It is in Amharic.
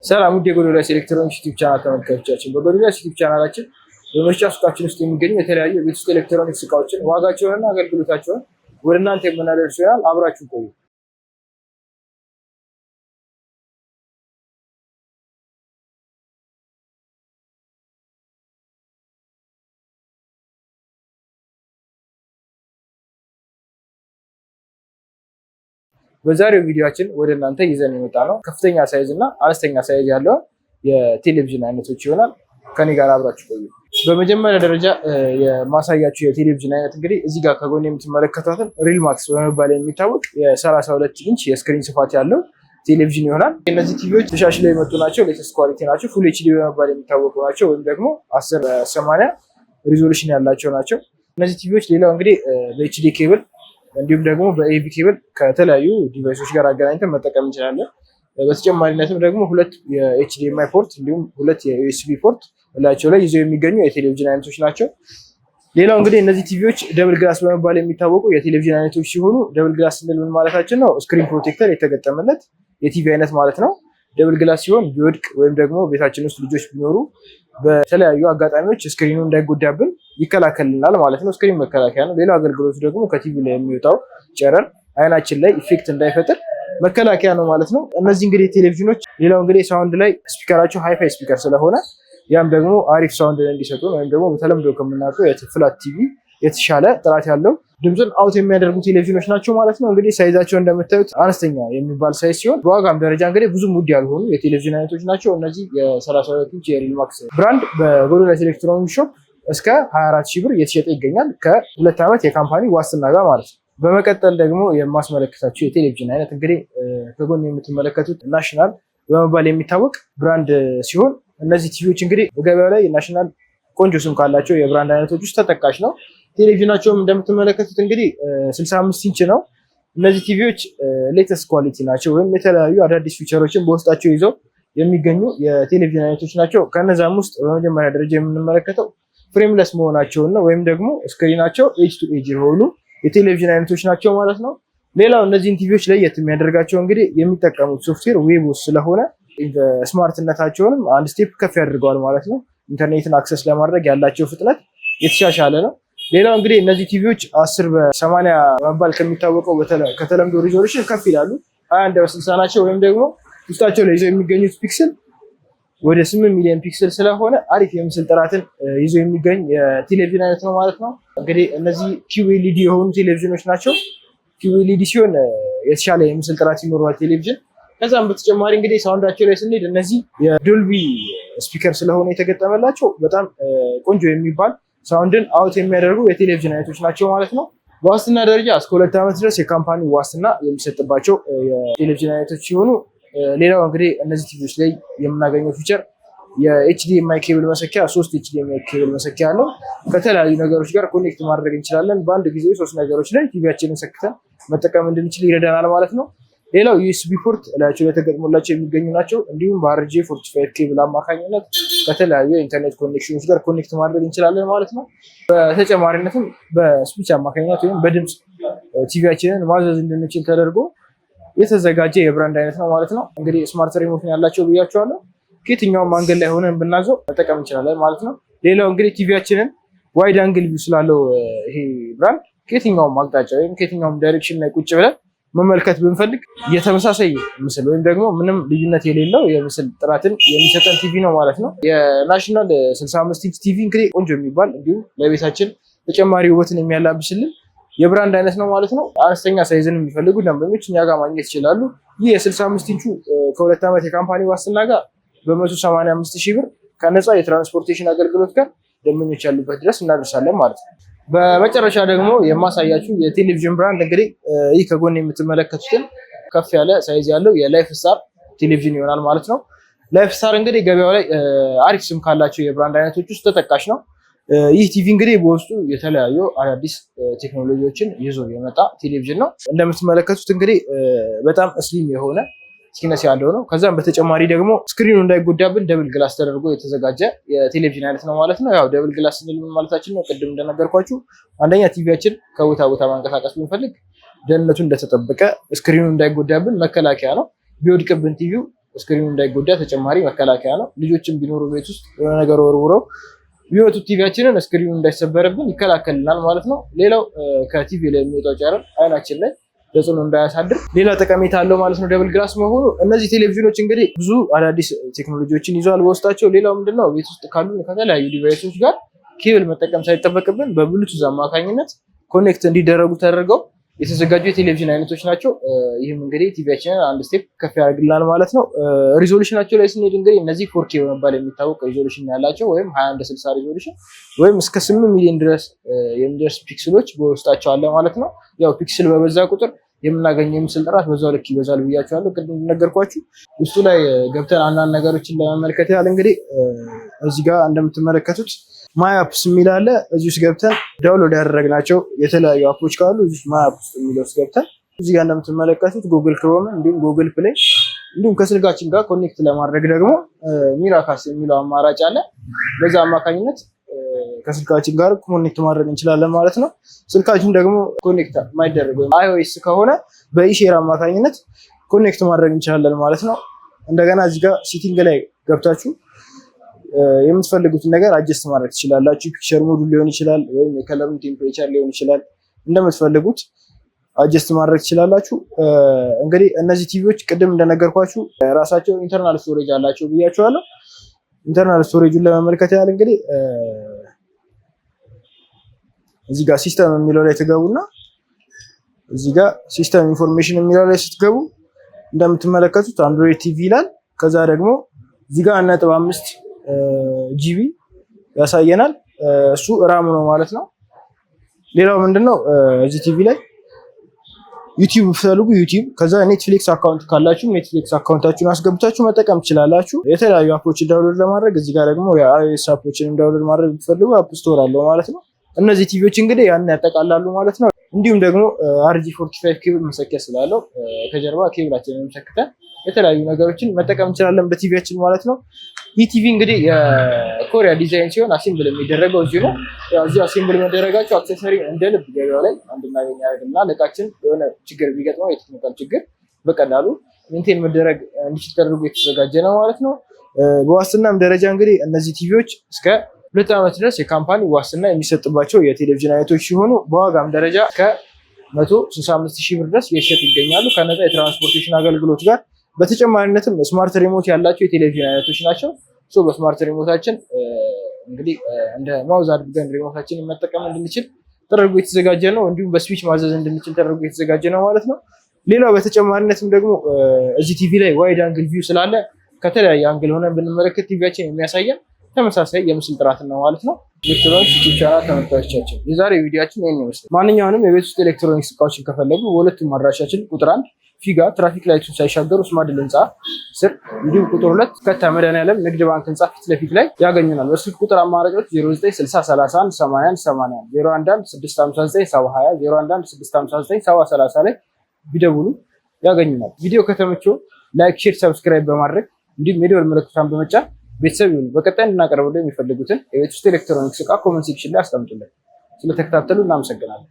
ሰላም ውድ የጎዶልያስ ኤሌክትሮኒክስ ዩቲዩብ ቻናል ተመልካቾቻችን፣ በጎዶልያስ ዩቲዩብ ቻናላችን በመሸጫ ሱቃችን ውስጥ የሚገኙ የተለያዩ የቤት ውስጥ ኤሌክትሮኒክስ እቃዎችን ዋጋቸውንና አገልግሎታቸውን ወደ እናንተ የምናደርስ ይሆናል። አብራችሁ ቆዩ። በዛሬው ቪዲዮአችን ወደ እናንተ ይዘን የመጣ ነው ከፍተኛ ሳይዝ እና አነስተኛ ሳይዝ ያለው የቴሌቪዥን አይነቶች ይሆናል። ከኔ ጋር አብራችሁ ቆዩ። በመጀመሪያ ደረጃ የማሳያችሁ የቴሌቪዥን አይነት እንግዲህ እዚህ ጋር ከጎን የምትመለከቷትን ሪል ማክስ በመባል የሚታወቅ የ32 ኢንች የስክሪን ስፋት ያለው ቴሌቪዥን ይሆናል። እነዚህ ቲቪዎች ተሻሽለው የመጡ ናቸው። ሌተስት ኳሊቲ ናቸው። ፉል ኤችዲ በመባል የሚታወቁ ናቸው፣ ወይም ደግሞ 1080 ሪዞሉሽን ያላቸው ናቸው እነዚህ ቲቪዎች። ሌላው እንግዲህ በኤችዲ ኬብል እንዲሁም ደግሞ በኤቪ ኬብል ከተለያዩ ዲቫይሶች ጋር አገናኝተን መጠቀም እንችላለን። በተጨማሪነትም ደግሞ ሁለት የኤችዲኤምአይ ፖርት እንዲሁም ሁለት የዩኤስቢ ፖርት እላቸው ላይ ይዘው የሚገኙ የቴሌቪዥን አይነቶች ናቸው። ሌላው እንግዲህ እነዚህ ቲቪዎች ደብል ግላስ በመባል የሚታወቁ የቴሌቪዥን አይነቶች ሲሆኑ ደብል ግላስ ስንል ምን ማለታችን ነው? ስክሪን ፕሮቴክተር የተገጠመለት የቲቪ አይነት ማለት ነው። ደብል ግላስ ሲሆን ቢወድቅ ወይም ደግሞ ቤታችን ውስጥ ልጆች ቢኖሩ በተለያዩ አጋጣሚዎች ስክሪኑ እንዳይጎዳብን ይከላከልናል ማለት ነው። ስክሪን መከላከያ ነው። ሌላው አገልግሎቱ ደግሞ ከቲቪ ላይ የሚወጣው ጨረር አይናችን ላይ ኢፌክት እንዳይፈጥር መከላከያ ነው ማለት ነው። እነዚህ እንግዲህ ቴሌቪዥኖች ሌላው እንግዲህ ሳውንድ ላይ ስፒከራቸው ሃይፋይ ስፒከር ስለሆነ ያም ደግሞ አሪፍ ሳውንድ እንዲሰጡ ወይም ደግሞ በተለምዶ ከምናውቀው የፍላት ቲቪ የተሻለ ጥራት ያለው ድምፅን አውት የሚያደርጉ ቴሌቪዥኖች ናቸው ማለት ነው። እንግዲህ ሳይዛቸው እንደምታዩት አነስተኛ የሚባል ሳይዝ ሲሆን በዋጋም ደረጃ እንግዲህ ብዙም ውድ ያልሆኑ የቴሌቪዥን አይነቶች ናቸው። እነዚህ የ32 ኢንች የሪል ማክስ ብራንድ በጎዶልያስ ኤሌክትሮኒክስ ሾፕ እስከ 24 ሺህ ብር እየተሸጠ ይገኛል ከ2 ዓመት የካምፓኒ ዋስትና ጋር ማለት ነው። በመቀጠል ደግሞ የማስመለከታቸው የቴሌቪዥን አይነት እንግዲህ ከጎን የምትመለከቱት ናሽናል በመባል የሚታወቅ ብራንድ ሲሆን እነዚህ ቲቪዎች እንግዲህ በገበያው ላይ ናሽናል ቆንጆ ስም ካላቸው የብራንድ አይነቶች ውስጥ ተጠቃሽ ነው። ቴሌቪዥናቸውም እንደምትመለከቱት እንግዲህ 65 ኢንች ነው። እነዚህ ቲቪዎች ሌተስት ኳሊቲ ናቸው፣ ወይም የተለያዩ አዳዲስ ፊቸሮችን በውስጣቸው ይዘው የሚገኙ የቴሌቪዥን አይነቶች ናቸው። ከነዛም ውስጥ በመጀመሪያ ደረጃ የምንመለከተው ፍሬምለስ መሆናቸውን ነው፣ ወይም ደግሞ ስክሪናቸው ኤጅ ቱ ኤጅ የሆኑ የቴሌቪዥን አይነቶች ናቸው ማለት ነው። ሌላው እነዚህን ቲቪዎች ለየት የሚያደርጋቸው እንግዲህ የሚጠቀሙት ሶፍትዌር ዌቦስ ስለሆነ ስማርትነታቸውንም አንድ ስቴፕ ከፍ ያደርገዋል ማለት ነው። ኢንተርኔትን አክሰስ ለማድረግ ያላቸው ፍጥነት የተሻሻለ ነው። ሌላው እንግዲህ እነዚህ ቲቪዎች 10:80 በመባል ከሚታወቀው ከተለምዶ ሪዞሉሽን ከፍ ይላሉ። 21:60 ናቸው፣ ወይም ደግሞ ውስጣቸው ላይ ይዘው የሚገኙት ፒክስል ወደ 8 ሚሊዮን ፒክስል ስለሆነ አሪፍ የምስል ጥራትን ይዞ የሚገኝ የቴሌቪዥን አይነት ነው ማለት ነው። እንግዲህ እነዚህ ኪዩኤልኢዲ የሆኑ ቴሌቪዥኖች ናቸው። ኪዩኤልኢዲ ሲሆን የተሻለ የምስል ጥራት ይኖረዋል ቴሌቪዥን። ከዛም በተጨማሪ እንግዲህ ሳውንዳቸው ላይ ስንሄድ እነዚህ የዶልቢ ስፒከር ስለሆነ የተገጠመላቸው በጣም ቆንጆ የሚባል ሳውንድን አውት የሚያደርጉ የቴሌቪዥን አይነቶች ናቸው ማለት ነው። በዋስትና ደረጃ እስከ 2 ዓመት ድረስ የካምፓኒ ዋስትና የሚሰጥባቸው የቴሌቪዥን አይነቶች ሲሆኑ ሌላው እንግዲህ እነዚህ ቲቪዎች ላይ የምናገኘው ፊቸር የኤችዲኤምአይ ኬብል መሰኪያ 3 ኤችዲኤምአይ ኬብል መሰኪያ አለው። ከተለያዩ ነገሮች ጋር ኮኔክት ማድረግ እንችላለን። በአንድ ጊዜ 3 ነገሮች ላይ ቲቪያችንን ሰክተን መጠቀም እንድንችል ይረዳናል ማለት ነው። ሌላው ዩኤስቢ ፖርት እላቸው ላይ ተገጥሞላቸው የሚገኙ ናቸው። እንዲሁም በአርጄ 45 ኬብል አማካኝነት ከተለያዩ የኢንተርኔት ኮኔክሽኖች ጋር ኮኔክት ማድረግ እንችላለን ማለት ነው። በተጨማሪነትም በስፒች አማካኝነት ወይም በድምፅ ቲቪያችንን ማዘዝ እንድንችል ተደርጎ የተዘጋጀ የብራንድ አይነት ነው ማለት ነው። እንግዲህ ስማርት ሪሞት ያላቸው ብያቸዋለሁ። ከየትኛውም አንግል ላይ ሆነን ብናዘው መጠቀም እንችላለን ማለት ነው። ሌላው እንግዲህ ቲቪያችንን ዋይድ አንግል ቪው ስላለው ይሄ ብራንድ ከየትኛውም አቅጣጫ ወይም ከየትኛውም ዳይሬክሽን ላይ ቁጭ ብለን መመልከት ብንፈልግ የተመሳሳይ ምስል ወይም ደግሞ ምንም ልዩነት የሌለው የምስል ጥራትን የሚሰጠን ቲቪ ነው ማለት ነው። የናሽናል 65 ኢንች ቲቪ እንግዲህ ቆንጆ የሚባል እንዲሁም ለቤታችን ተጨማሪ ውበትን የሚያላብስልን የብራንድ አይነት ነው ማለት ነው። አነስተኛ ሳይዝን የሚፈልጉ ደንበኞች እኛ ጋር ማግኘት ይችላሉ። ይህ የ65 ኢንቹ ከ2 ዓመት የካምፓኒ ዋስትና ጋር በ185 ሺህ ብር ከነፃ የትራንስፖርቴሽን አገልግሎት ጋር ደንበኞች ያሉበት ድረስ እናደርሳለን ማለት ነው። በመጨረሻ ደግሞ የማሳያችሁ የቴሌቪዥን ብራንድ እንግዲህ ይህ ከጎን የምትመለከቱትን ከፍ ያለ ሳይዝ ያለው የላይፍ ስታር ቴሌቪዥን ይሆናል ማለት ነው። ላይፍ ስታር እንግዲህ ገበያው ላይ አሪፍ ስም ካላቸው የብራንድ አይነቶች ውስጥ ተጠቃሽ ነው። ይህ ቲቪ እንግዲህ በውስጡ የተለያዩ አዳዲስ ቴክኖሎጂዎችን ይዞ የመጣ ቴሌቪዥን ነው። እንደምትመለከቱት እንግዲህ በጣም ስሊም የሆነ ቲክነስ ያለው ነው። ከዛም በተጨማሪ ደግሞ ስክሪኑ እንዳይጎዳብን ደብል ግላስ ተደርጎ የተዘጋጀ የቴሌቪዥን አይነት ነው ማለት ነው። ያው ደብል ግላስ ስንል ምን ማለታችን ነው? ቅድም እንደነገርኳችሁ አንደኛ ቲቪያችን ከቦታ ቦታ ማንቀሳቀስ ብንፈልግ ደህንነቱ እንደተጠበቀ ስክሪኑ እንዳይጎዳብን መከላከያ ነው። ቢወድቅብን ቲቪው ስክሪኑ እንዳይጎዳ ተጨማሪ መከላከያ ነው። ልጆችም ቢኖሩ ቤት ውስጥ የሆነ ነገር ወርውረው ቢወጡት ቲቪያችንን ስክሪኑ እንዳይሰበርብን ይከላከልናል ማለት ነው። ሌላው ከቲቪ ላይ የሚወጣው ጨረር አይናችን ላይ ተጽዕኖ እንዳያሳድር ሌላ ጠቀሜታ አለው ማለት ነው ደብል ግላስ መሆኑ። እነዚህ ቴሌቪዥኖች እንግዲህ ብዙ አዳዲስ ቴክኖሎጂዎችን ይዘዋል በውስጣቸው። ሌላው ምንድነው ቤት ውስጥ ካሉ ከተለያዩ ዲቫይሶች ጋር ኬብል መጠቀም ሳይጠበቅብን በብሉቱዝ አማካኝነት ኮኔክት እንዲደረጉ ተደርገው የተዘጋጁ የቴሌቪዥን አይነቶች ናቸው። ይህም እንግዲህ ቲቪያችንን አንድ ስቴፕ ከፍ ያደርግልናል ማለት ነው። ሪዞሉሽናቸው ላይ ስንሄድ እንግዲህ እነዚህ 4K በመባል የሚታወቅ ሪዞሉሽን ያላቸው ወይም 2160 ሪዞሉሽን ወይም እስከ 8 ሚሊዮን ድረስ የሚደርስ ፒክስሎች በውስጣቸው አለ ማለት ነው። ያው ፒክስል በበዛ ቁጥር የምናገኘው የምስል ጥራት በዛው ልክ ይበዛል ብያቸዋለሁ ቅድም እንደነገርኳችሁ። ውስጡ ላይ ገብተን አንዳንድ ነገሮችን ለመመልከት ያህል እንግዲህ እዚህ ጋር እንደምትመለከቱት ማይ አፕስ የሚል አለ። እዚህ ውስጥ ገብተን ዳውንሎድ ያደረግናቸው የተለያዩ አፖች ካሉ እዚህ ማይ አፕ ውስጥ የሚለው ውስጥ ገብተን እዚህ ጋር እንደምትመለከቱት ጉግል ክሮም እንዲሁም ጉግል ፕሌይ እንዲሁም ከስልካችን ጋር ኮኔክት ለማድረግ ደግሞ ሚራካስ የሚለው አማራጭ አለ። በዛ አማካኝነት ከስልካችን ጋር ኮኔክት ማድረግ እንችላለን ማለት ነው። ስልካችን ደግሞ ኮኔክት ማይደረግ ወይም iOS ከሆነ በኢሼር አማካኝነት ኮኔክት ማድረግ እንችላለን ማለት ነው። እንደገና እዚህ ጋር ሴቲንግ ላይ ገብታችሁ የምትፈልጉትን ነገር አጀስት ማድረግ ትችላላችሁ። ፒክቸር ሞድ ሊሆን ይችላል ወይም የከለሩን ቴምፕሬቸር ሊሆን ይችላል። እንደምትፈልጉት አጀስት ማድረግ ትችላላችሁ። እንግዲህ እነዚህ ቲቪዎች ቅድም እንደነገርኳችሁ ራሳቸው ኢንተርናል ስቶሬጅ አላቸው ብያችኋለሁ። ኢንተርናል ስቶሬጁን ለመመልከት ያህል እንግዲህ እዚህ ጋር ሲስተም የሚለው ላይ ትገቡና እዚህ ጋር ሲስተም ኢንፎርሜሽን የሚለው ላይ ስትገቡ እንደምትመለከቱት አንድሮይድ ቲቪ ይላል። ከዛ ደግሞ እዚህ ጋር 1.5 ጂቢ ያሳየናል። እሱ ራም ነው ማለት ነው። ሌላው ምንድነው እዚህ ቲቪ ላይ ዩቲዩብ ፈልጉ ዩቲዩብ፣ ከዛ ኔትፍሊክስ አካውንት ካላችሁ ኔትፍሊክስ አካውንታችሁን አስገብታችሁ መጠቀም ትችላላችሁ። የተለያዩ አፖችን ዳውንሎድ ለማድረግ እዚህ ጋር ደግሞ የአይኦኤስ አፖችን ዳውንሎድ ማድረግ ብትፈልጉ አፕ ስቶር አለው ማለት ነው። እነዚህ ቲቪዎች እንግዲህ ያን ያጠቃላሉ ማለት ነው። እንዲሁም ደግሞ RG45 ኬብል መሰኪያ ስላለው ከጀርባ ኬብላችንን ሰክተን የተለያዩ ነገሮችን መጠቀም እንችላለን በቲቪያችን ማለት ነው። ይህ ቲቪ እንግዲህ የኮሪያ ዲዛይን ሲሆን አሴምብል የሚደረገው እዚሁ ነው። ያው እዚሁ አሴምብል መደረጋቸው አክሰሰሪ እንደ ልብ ገበያው ላይ እንድናገኝ ያደርግና ለእቃችን የሆነ ችግር ቢገጥመው የቴክኒካል ችግር በቀላሉ ሜንቴን መደረግ እንዲችል ተደርጎ የተዘጋጀ ነው ማለት ነው። በዋስትናም ደረጃ እንግዲህ እነዚህ ቲቪዎች እስከ 2 ዓመት ድረስ የካምፓኒ ዋስትና የሚሰጥባቸው የቴሌቪዥን አይነቶች ሲሆኑ በዋጋም ደረጃ ከ165,000 ብር ድረስ እየተሸጡ ይገኛሉ ከነፃ የትራንስፖርቴሽን አገልግሎት ጋር። በተጨማሪነትም ስማርት ሪሞት ያላቸው የቴሌቪዥን አይነቶች ናቸው። በስማርት ሪሞታችን እንግዲህ እንደ ማውዝ አድርገን ሪሞታችንን መጠቀም እንድንችል ተደርጎ የተዘጋጀ ነው። እንዲሁም በስዊች ማዘዝ እንድንችል ተደርጎ የተዘጋጀ ነው ማለት ነው። ሌላው በተጨማሪነትም ደግሞ እዚህ ቲቪ ላይ ዋይድ አንግል ቪው ስላለ ከተለያየ አንግል ሆነን ብንመለከት ቲቪያችን የሚያሳየን ተመሳሳይ የምስል ጥራት ነው ማለት ነው። ኤሌክትሮኒክስ ዩቲዩብ ቻናል ተመልካቾቻችን የዛሬ ቪዲዮአችን ይሄን ይመስላል። ማንኛውንም የቤት ውስጥ ኤሌክትሮኒክስ እቃዎችን ከፈለጉ በሁለቱም አድራሻችን ቁጥር 1 ፊጋ ትራፊክ ላይቱን ሳይሻገሩ ስማድል ህንፃ ስር እንዲሁም ቁጥር 2 ከታ መድኃኒዓለም ንግድ ባንክ ህንፃ ፊት ለፊት ላይ ያገኙናል። በስልክ ቁጥር አማራጮች 0960318181 0116597020 0116597030 ላይ ቢደውሉ ያገኙናል። ቪዲዮ ከተመቸው ላይክ፣ ሼር፣ ሰብስክራይብ በማድረግ እንዲሁም የደወል ምልክቱን በመጫን ቤተሰብ ይሁኑ። በቀጣይ እንድናቀርብልን የሚፈልጉትን የቤት ውስጥ ኤሌክትሮኒክስ እቃ ኮሜንት ሴክሽን ላይ አስቀምጡልን። ስለተከታተሉ እናመሰግናለን።